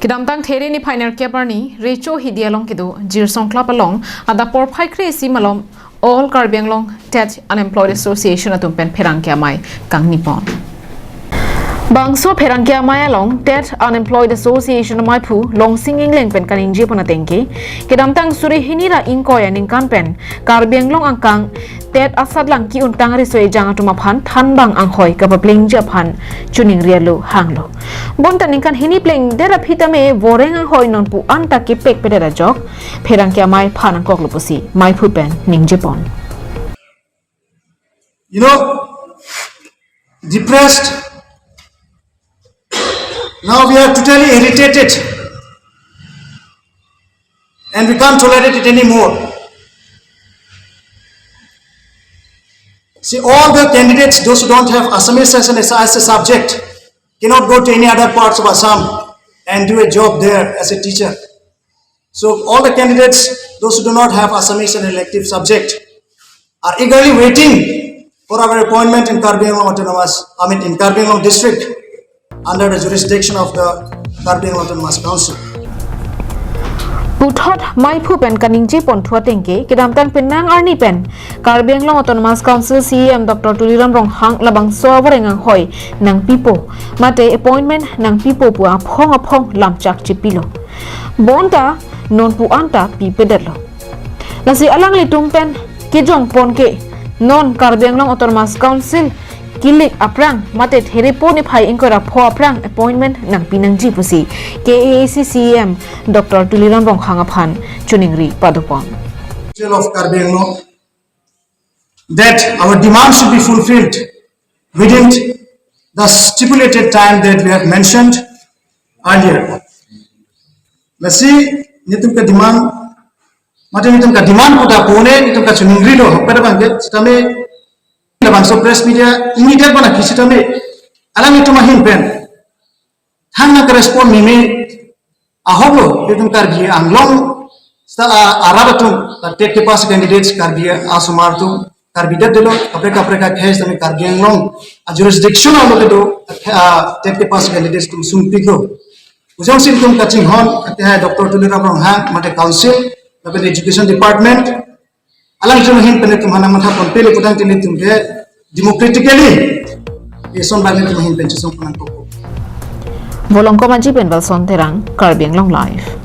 Kidamtang Theri ni Pioneer Keparni, Recho Hidialong Kido, Jir Songklap along, at the Por Pai Crazy Malom, all Karbianglong, TET Unemployed Association at Umpen Perangkiamai, Kang Nippon. Bangso Perangkiamai along, TET Unemployed Association of Maipu, Long Singing Leng Pen Kaninji Ponatenki, Kidamtang Suri Hinira Inkoy and Inkan Pen, Karbianglong Angkang, TET asatlang ki untang ariso ejang atum aphan thanbang anghoi kapapling japan chuning rialu hanglo bontan ingkan hini pleng dera phitame voreng anghoi nonpu anta ki pek pedera jok pherang kya mai phanang kok lupusi mai phupen ning japon. You know, depressed. Now we are totally irritated and we can't tolerate it anymore. See, all the candidates, those who don't have Assamese as a subject, cannot go to any other parts of Assam and do a job there as a teacher. So all the candidates, those who do not have Assamese as an elective subject, are eagerly waiting for our appointment in in Karbi Anglong district under the jurisdiction of the Karbi Anglong Autonomous Council. Uthot Maipu pen Kaninji Pontua Tenke, Kidamtang Penang Arni pen, Karbi Anglong Autonomous Council CM Dr. Tuliram Rong Hang Labang Voreng Anghoi, Nang Pipo, Mate appointment Nang Pipo Pua Pong Lamchak Chipilo. Bonta non pu anta pi pedalo. Lasi alang litum pen, Kijong Ponke, non Karbi Anglong Autonomous Council, Kilik aprang mate theripo ni phai inkora pho aprang appointment nang pinang jipusi KAAC CM Dr. Tuliram Rong Hangaphan Chuningri Padupon Of Karbi Anglong that our demand should be fulfilled within the stipulated time that we have mentioned earlier. Let's see, nitum ka demand mate nitum ka demand puta pone nitum ka chuningri lo pada bangke stame so press media immediate bana kisitame alang itu mahin pen hang respond mime aholo itum Karbi Anglong sta arabatum TET ke pas candidates Karbi asumartum Karbi dadelo apreka case tame Karbi Anglong jurisdiction alo kedo TET ke pas candidates tum sumpiko ujang sin tum kaching hon ate Dr. Tuliram Rong Hang mate council the education department alang itu mahin pen tum hanang matha pon pele putang tini tum ke democratically ison bagay tum mahin pen chisong panang ko Volong ko maji pen Valson Terang Karbi Anglong Live.